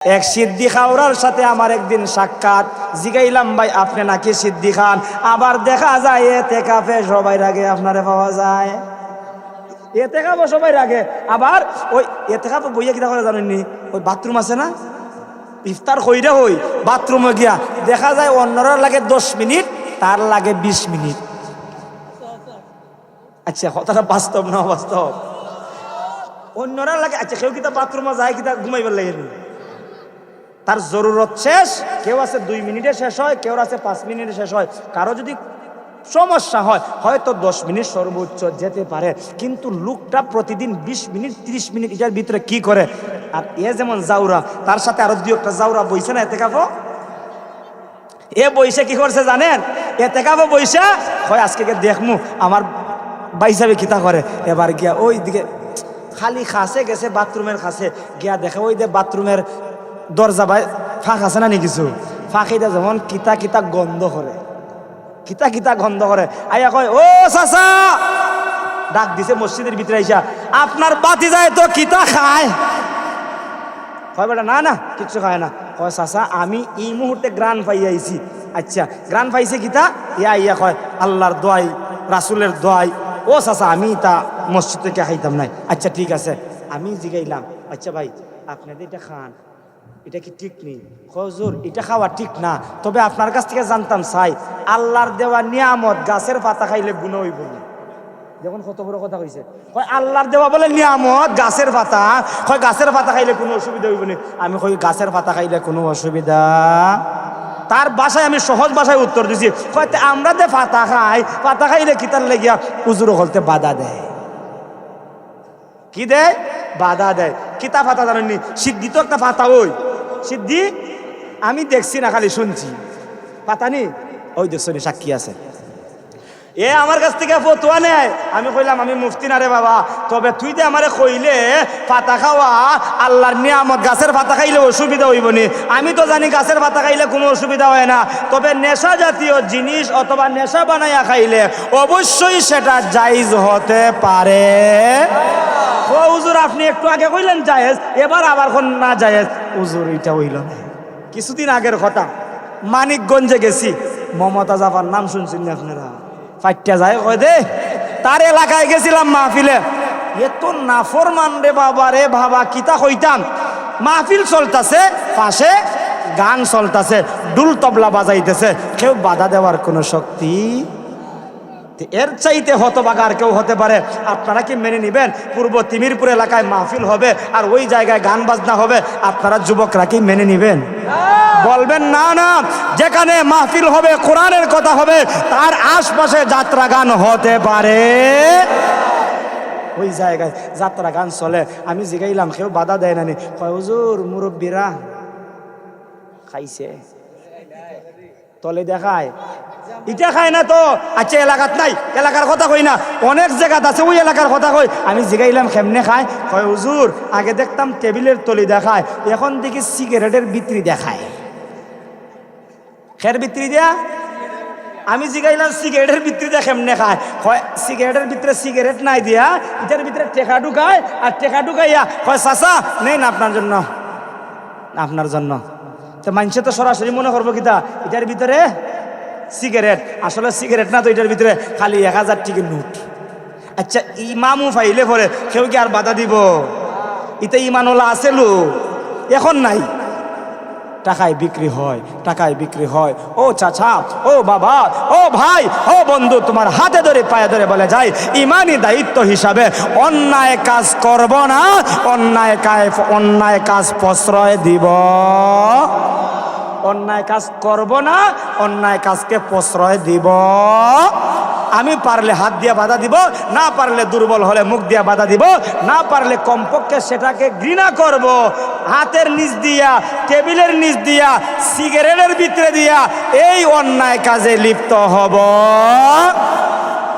এক সিদ্দিক আওরার সাথে আমার একদিন সাক্ষাৎ। জিগাইলাম, ভাই আপনি নাকি সিদ্দিক খান? আবার দেখা যায় এতেকাফে সবাই রাগে আপনারে পাওয়া যায়। এতেকাফে সবাই রাগে, আবার ওই এতেকাফে বইয়া কিনা করে জানেননি, ওই বাথরুম আছে না, ইফতার কইরা হই বাথরুমে গিয়া দেখা যায় অন্যরা লাগে 10 মিনিট, তার লাগে 20 মিনিট। আচ্ছা, কথাটা বাস্তব না বাস্তব? অন্যরা লাগে, আচ্ছা কেউ কিতা বাথরুমে যায় কিতা ঘুমাইবার লাগে, তার জরুরত শেষ, কেউ আছে 2 মিনিটে শেষ হয়, কেউ আছে 5 মিনিটে শেষ হয়। কারো যদি সমস্যা হয় হয়তো 10 মিনিট সর্বোচ্চ যেতে পারে, কিন্তু লোকটা প্রতিদিন 20 মিনিট 30 মিনিট এটার ভিতরে কি করে? আর এ যেমন জাউরা, তার সাথে আরো 2-একটা জাউরা বইছে না এতেকাফো, এ বইসে কি করছে জানেন? এতেকাফো বইসা হয় আজকে দেখমু আমার ভাই সাহেব কিতা করে। এবার গিয়া ওই দিকে খালি খাসে গেছে, বাথরুমের খাসে গিয়া দেখে ওই যে বাথরুমের দরজা ভাই ফাঁক আছে না নি, কিছু ফাঁকিটা যেমন কিতা কিতা গন্ধ করে, কিতা কিতা গন্ধ করে। আইয়া কয়, ও চাচা, ডাক দিছে মসজিদের ভিতরে আইসা, আপনার বাতি যায় তো কিতা খায়? কয় বেটা, না না কিচ্ছু খায় না। কয় চাচা, আমি এই মুহূর্তে গ্রান পাই আইছি। আচ্ছা, গ্রান পাইছে কিতা? ইয়া ইয়া কয়, আল্লাহর দোয়াই, রাসুলের দোয়াই। ও চাচা, আমি তা মসজিদ থেকে খাইতাম নাই। আচ্ছা ঠিক আছে, আমি জিগাইলাম, আচ্ছা ভাই আপনাদের এটা খান, এটা কি ঠিক নেই? হুজুর, এটা খাওয়া ঠিক না, তবে আপনার কাছ থেকে জানতাম চাই, আল্লাহর দেওয়া নিয়ামত গাছের পাতা খাইলে গুণ হইব না। দেখুন কত বড় কথা কইছে। কয় আল্লাহর দেওয়া বলে নিয়ামত গাছের পাতা, কয় গাছের পাতা খাইলে কোনো অসুবিধা হইব না। আমি কই গাছের পাতা খাইলে কোনো অসুবিধা? তার বাসায় আমি সহজ ভাষায় উত্তর দিছি, কয় আমরা যে পাতা খাই, পাতা খাইলে কিতার লেগিয়া হুজুর হলতে বাধা দেয়। কি দেয়? বাধা দেয়। কিতা পাতা জানেননি? সিদ্ধি তো একটা পাতা, ওই সিদ্ধি আমি দেখছি না, খালি শুনছি। পাতা নি, ওই দেখছি সাক্ষী আছে। এ আমার কাছ থেকে ফতোয়া নেয়। আমি কইলাম, আমি মুফতি না রে বাবা, তবে তুই যে আমারে কইলে পাতা খাওয়া আল্লাহর নিয়ামত, গাছের পাতা খাইলে অসুবিধা হইব নি? আমি তো জানি গাছের পাতা খাইলে কোনো অসুবিধা হয় না, তবে নেশা জাতীয় জিনিস অথবা নেশা বানাইয়া খাইলে অবশ্যই সেটা জায়েজ হতে পারে। ও হুজুর, আপনি একটু আগে কইলেন জায়েজ, এবার আবার কোন না জায়েজ? হুজুর এটা হইল না। কিছুদিন আগের কথা, মানিকগঞ্জে গেছি, মমতা জাফার নাম শুনছেন না আপনারা? ফাইটটা যায় কয় দে, তার এলাকায় গেছিলাম মাহফিলে। এত নাফরমান রে বাবা রে বাবা, কিতা কইতাম। মাহফিল চলতেছে, পাশে গান চলতেছে, ডুল তবলা বাজাইতেছে, কেউ বাধা দেওয়ার কোনো শক্তি? এর চাইতে হতবাগা আর কেউ হতে পারে? আপনারা কি মেনে নিবেন পূর্ব তিমিরপুর এলাকায় মাহফিল হবে আর ওই জায়গায় গান বাজনা হবে? আপনারা যুবকরা কি মেনে নিবেন? বলবেন না না, যেখানে মাহফিল হবে, কোরআনের কথা হবে, তার আশপাশে যাত্রা গান হতে পারে? ওই জায়গায় যাত্রা গান চলে। আমি জিগাইলাম, কেউ বাধা দেয় না নি? কয় হুজুর, মুরব্বীরা খাইছে, তলে দেখায়, এটা খায় না তো। আচ্ছা, এলাকাত নাই, এলাকার কথা কই না, অনেক জায়গাত আছে, ওই এলাকার কথা কই। আমি জিগাইলাম, কেমনে খায়? কয় হুজুর, আগে দেখতাম টেবিলের তলি দেখায়, এখন দেখি সিগারেটের ভিতরি দেখায়। খের ভিতরি দেয়া? আমি জিগাইলাম, সিগারেটের ভিতরি দেয়া কেমনে খায়? কয় সিগারেটের ভিতরে সিগারেট নাই দিয়া, এটার ভিতরে টেকা ঢুকায়, আর টেকা ঢুকাইয়া কয় চাচা নেই না আপনার জন্য, আপনার জন্য। তো মানুষে তো সরাসরি মনে করবো কিতা এটার ভিতরে সিগারেট, আসলে সিগারেট না তো, এটার ভিতরে খালি 1000 টাকার নোট। আচ্ছা, ইমামু ফাইলে পরে কেউ কি আর বাধা দিব? এটা ইমানওয়ালা আছে লোক, এখন নাই। টাকায় বিক্রি হয়, টাকায় বিক্রি হয়। ও চাচা, ও বাবা, ও ভাই, ও বন্ধু, তোমার হাতে ধরে পায়ে ধরে বলে যায়, ইমানি দায়িত্ব হিসাবে অন্যায় কাজ করব না, অন্যায় কাজ প্রশ্রয় দিব। অন্যায় কাজ করব না, অন্যায় কাজকে প্রশ্রয় দিব। আমি পারলে হাত দিয়ে বাধা দিব, না পারলে দুর্বল হলে মুখ দিয়ে বাধা দিব, না পারলে কমপক্ষে সেটাকে ঘৃণা করব। হাতের নিচ দিয়া, টেবিলের নিচ দিয়া, সিগারেটের ভিতরে দিয়া এই অন্যায় কাজে লিপ্ত হব।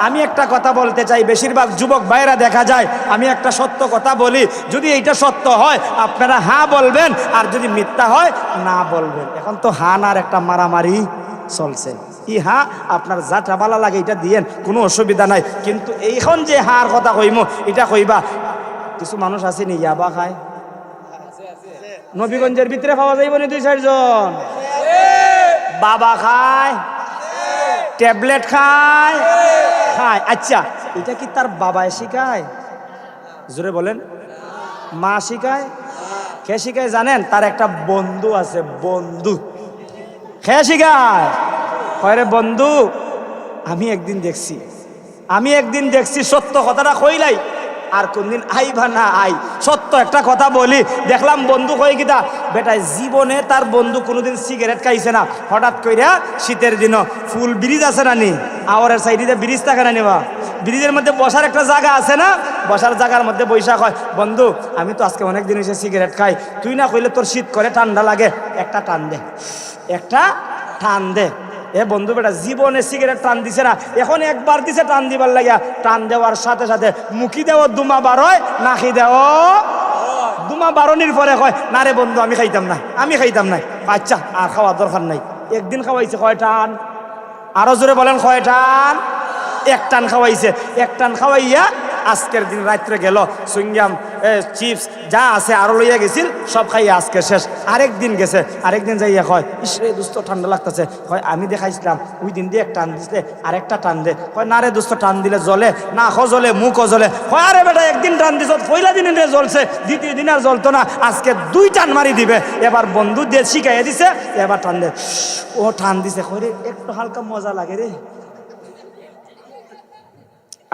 আমি একটা কথা বলতে চাই, বেশিরভাগ যুবক ভাইরা দেখা যায়, আমি একটা সত্য কথা বলি, যদি এইটা সত্য হয় আপনারা হ্যাঁ বলবেন, আর যদি মিথ্যা হয় না বলবেন। এখন তো হান আর একটা মারামারি চলছে। হ্যাঁ, আপনার যাটা ভালো লাগে এটা দিয়েন, কোনো অসুবিধা নাই, কিন্তু এইখন যে হার কথা কইমো এটা কইবা। কিছু মানুষ আছে নি ইয়াবা খায়, নবীগঞ্জের ভিতরে পাওয়া যাইব না 2-4 জন? বাবা খায়, ট্যাবলেট খায়, খায়। আচ্ছা, এটা কি তার বাবায় শিখায়? জোরে বলেন। মা শিখায়? কে শিখায় জানেন? তার একটা বন্ধু আছে, বন্ধু। কে শিখায়? কয়রে বন্ধু, আমি একদিন দেখছি সত্য কথাটা কইলাই, আর কোনদিন আইবা না আই, সত্য একটা কথা বলি। দেখলাম বন্ধু কই কিতা, বেটা জীবনে তার বন্ধু কোনোদিন সিগারেট খাইছে না। হঠাৎ কইরা শীতের দিন ফুল ব্রিজ আছে না নি, আওয়ারের সাইডে ব্রিজ থাকে না নিবা, ব্রিজের মধ্যে বসার একটা জায়গা আছে না, বসার জায়গার মধ্যে বৈশাখ হয়। বন্ধু আমি তো আজকে অনেক দিন হয়েছে সিগারেট খাই, তুই না কইলে তোর শীত করে ঠান্ডা লাগে, একটা টান দে, একটা টান দে। এ বন্ধু বেটা জীবনে সিগারেট টান দিছে না, এখন একবার দিছে টান দিবার লাগিয়া, টান দেওয়ার সাথে সাথে মুখি দেও দুমা বারোয়, নাকি দেও দুমা বারোনির পরে কয় না রে বন্ধু আমি খাইতাম না। আচ্ছা আর খাওয়ার দরকার নাই। একদিন খাওয়াইছে কয় টান? আরো জোরে বলেন কয় টান? এক টান খাওয়াইছে। এক টান খাওয়াইয়া আজকের দিন রাত্রে গেল, সুইংগাম চিপস যা আছে আরো লইয়া গেছিল, সব খাইয়া আজকে শেষ। আরেকদিন গেছে, আরেকদিন যাইয়া কয় ইসরে দোস্ত ঠান্ডা লাগতেছে, কয় আমি দেখাইছিলাম ওই দিন দিয়ে এক টান দিছিলে, আরেকটা টান দে। কয় না রে দোস্ত টান দিলে জ্বলে না, জ্বলে মুখও জ্বলে। কয় আরে বেটা একদিন টান দিছ, পয়লা দিনে জ্বলছে, দ্বিতীয় দিন আর জ্বলতো না, আজকে 2 টান মারি দিবে। এবার বন্ধু দিয়ে শিখাইয়া দিছে, এবার টান দে। ও টান দিছে, কয় রে একটু হালকা মজা লাগে রে,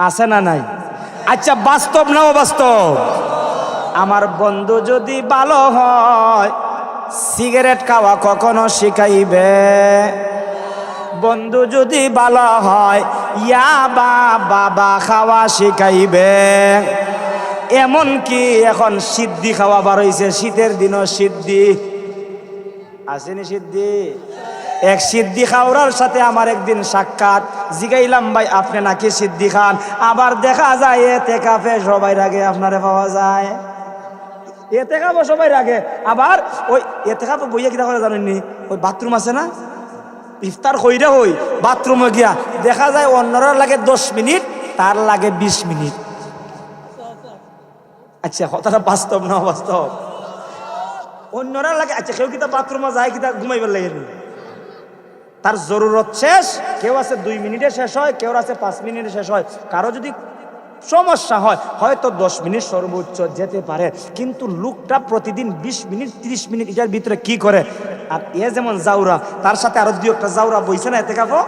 আছে না নাই? আচ্ছা বাস্তব না অবাস্তব? আমার বন্ধু যদি ভালো হয় সিগারেট খাওয়া কখনো শিখাইবে, বন্ধু যদি ভালো হয় ইয়াবা বাবা খাওয়া শিখাইবে। এমন কি এখন সিদ্ধি খাওয়া বার হইছে, শীতের দিনও সিদ্ধি আসেনি? সিদ্ধি এক সিদ্ধি খাওয়ার সাথে আমার একদিন সাক্ষাৎ, জিগাইলাম ভাই আপনি নাকি সিদ্ধি খান? আবার দেখা যায় এতে কাফে সবাই রাগে আপনারে পাওয়া যায়, এতে খাবো সবাই রাগে। আবার ওই এতে খাবো বইয়া কিনা করে জানেননি, ওই বাথরুম আছে না, ইফতার কইরা হই বাথরুমে গিয়া দেখা যায় অন্যরা লাগে 10 মিনিট, তার লাগে 20 মিনিট। আচ্ছা কথাটা বাস্তব না অবাস্তব? অন্যরা লাগে, আচ্ছা কেউ কিতা বাথরুমে যায় কিতা ঘুমাইবার লাগে, তার জরুরত শেষ, কেউ আছে 2 মিনিটে শেষ হয়, কেউ আছে 5 মিনিটে শেষ হয়। কারো যদি সমস্যা হয় হয়তো 10 মিনিট সর্বোচ্চ যেতে পারে, কিন্তু লোকটা প্রতিদিন 20 মিনিট 30 মিনিট এটার ভিতরে কি করে? আর এ যেমন জাউরা, তার সাথে আরো 2-1টা জাউরা বইছে না এতে কাফো,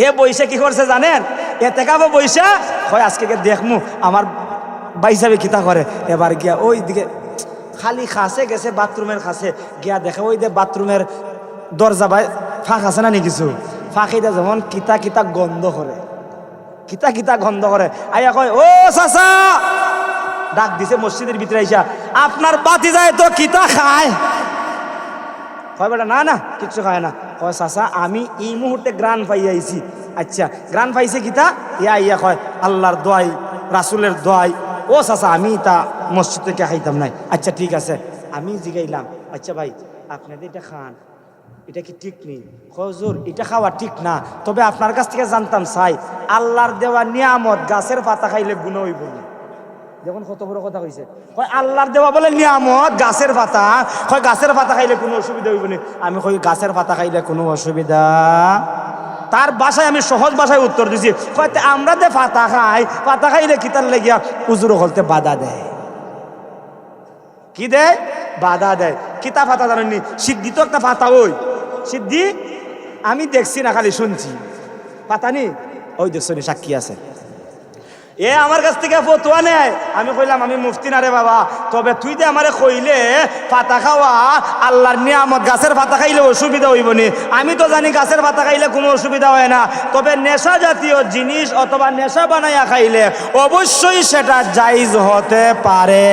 এ বইসে কি করছে জানেন? এতে কাফো বইসা হয় আজকে দেখমু আমার ভাই সাহেব কিতা করে। এবার গিয়া ওই দিকে খালি খাসে গেছে, বাথরুমের খাসে গিয়া দেখে ওই যে বাথরুমের দরজা ভাই ফাঁক আছে না নি, কিছু ফাঁকিটা যেমন কিতা কিতা গন্ধ করে, কিতা কিতা গন্ধ করে। আইয়া কয় ও চাচা, ডাক দিছে মসজিদের ভিতরে আইসা, আপনার বাতি যায় তো কিতা খায়? কয় বেটা না না কিচ্ছু খায় না। কয় চাচা আমি এই মুহূর্তে গ্রান পাই আইছি। আচ্ছা গ্রান পাইছে কিতা? ইয়া ইয়া কয় আল্লাহর দোয়াই রাসুলের দোয়াই। ও চাচা আমি তা মসজিদ থেকে খাইতাম নাই। আচ্ছা ঠিক আছে, আমি জিগাইলাম আচ্ছা ভাই আপনাদের এটা খান, এটা কি ঠিক নেই? হুজুর এটা খাওয়া ঠিক না, তবে আপনার কাছ থেকে জানতাম চাই আল্লাহর দেওয়া নিয়ামত গাছের পাতা খাইলে গুণ হইব না। দেখুন কত বড় কথা কইছে, কয় আল্লাহর দেওয়া বলে নিয়ামত গাছের পাতা, কয় গাছের পাতা খাইলে কোনো অসুবিধা হইব না। আমি কই গাছের পাতা খাইলে কোনো অসুবিধা? তার বাসায় আমি সহজ ভাষায় উত্তর দিছি, কয়তে আমরা যে পাতা খাই, পাতা খাইলে কিতার লেগিয়া হুজুর হলতে বাধা দেয়। কি দেয়? বাধা দেয়। কিতা পাতা জানেননি? সিদ্ধি তো একটা পাতা, ওই সিদ্ধি আমি দেখছি না, খালি শুনছি। পাতা নি ওই দেখছি সাক্ষী আছে। এ আমার কাছ থেকে ফতুয়া নেয়। আমি কইলাম আমি মুফতি না রে বাবা, তবে তুই যে আমারে কইলে পাতা খাওয়া আল্লাহর নিয়ামত, গাছের পাতা খাইলে অসুবিধা হইব নি? আমি তো জানি গাছের পাতা খাইলে কোনো অসুবিধা হয় না, তবে নেশা জাতীয় জিনিস অথবা নেশা বানাইয়া খাইলে অবশ্যই সেটা জায়েজ হতে পারে।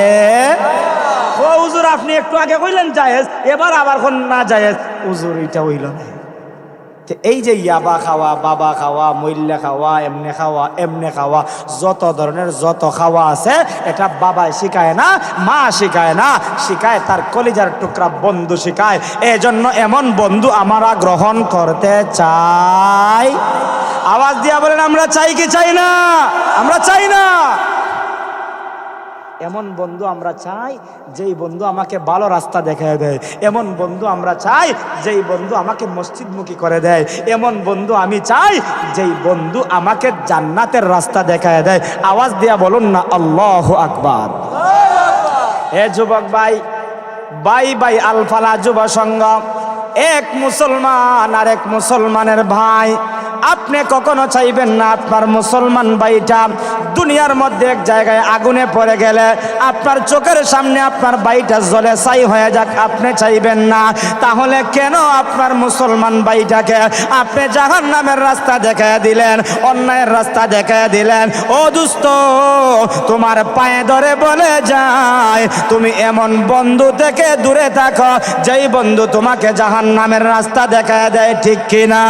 ও হুজুর আপনি একটু আগে কইলেন জায়েজ, এবার আবার কোন না জায়েজ? হুজুর এটা হইল না। এই যে ইয়াবা খাওয়া, বাবা খাওয়া, মইল্লা খাওয়া, এমনে খাওয়া, যত ধরনের যত খাওয়া আছে, এটা বাবা শিখায় না, মা শিখায় না, শিখায় তার কলিজার টুকরা বন্ধু শিখায়। এজন্য এমন বন্ধু আমরা গ্রহণ করতে চাই। আওয়াজ দিয়া বলেন আমরা চাই কি চাই না? আমরা চাই না। এমন বন্ধু আমরা চাই যেই বন্ধু আমাকে ভালো রাস্তা দেখায় দেয়। এমন বন্ধু আমরা চাই যেই বন্ধু আমাকে মসজিদমুখী করে দেয়। এমন বন্ধু আমি চাই যেই বন্ধু আমাকে জান্নাতের রাস্তা দেখায় দেয়। আওয়াজ দিয়া বলুন না আল্লাহু আকবার। এ যুবক ভাই, ভাই ভাই আলফালা যুব সংঘ, এক মুসলমান আর এক মুসলমানের ভাই। আপনি কখনো চাইবেন না আপনার মুসলমান ভাইটা দুনিয়ার মধ্যে এক জায়গায় আগুনে পড়ে গেলে আপনার চোখের সামনে আপনার ভাইটা জ্বলে ছাই হয়ে যাক, আপনি চাইবেন না। তাহলে কেন আপনার মুসলমান ভাইটাকে আপনি জাহান্নামের রাস্তা দেখায় দিলেন, অন্যায়ের রাস্তা দেখায় দিলেন? ও দোস্ত, তোমার পায়ে ধরে বলে যায় তুমি এমন বন্ধু থেকে দূরে থাকো যেই বন্ধু তোমাকে জাহান্নামের রাস্তা দেখায় দেয়, ঠিক কিনা?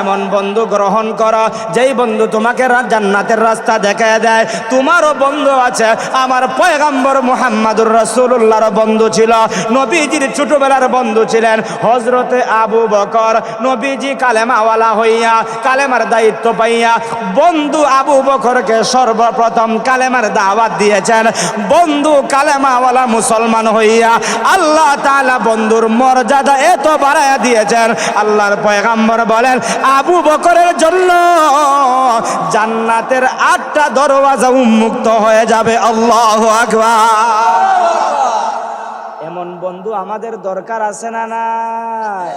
এমন বন্ধু গ্রহণ করো যেই বন্ধু তোমাকে জান্নাতের রাস্তা দেখায় দেয়। তোমারও বন্ধু আছে, আমার পয়গম্বর মুহাম্মদুর রাসূলুল্লাহর বন্ধু ছিল, নবীজির ছোটবেলার বন্ধু ছিলেন হযরতে আবু বকর। নবীজি কালেমাওয়ালা হইয়া, কালেমার দায়িত্ব পাইয়া বন্ধু আবু বকরকে সর্বপ্রথম কালেমার দাওয়াত দিয়েছেন। বন্ধু কালেমাওয়ালা মুসলমান হইয়া আল্লাহ তাআলা বন্ধুর মর্যাদা এত বাড়ায়া দিয়েছেন। আল্লাহর পয়গম্বর বলেন আবু বকরের জন্য জান্নাতের 8টা দরওয়াজা উন্মুক্ত হয়ে যাবে। আল্লাহু আকবার। এমন বন্ধু আমাদের দরকার আছে না নাই?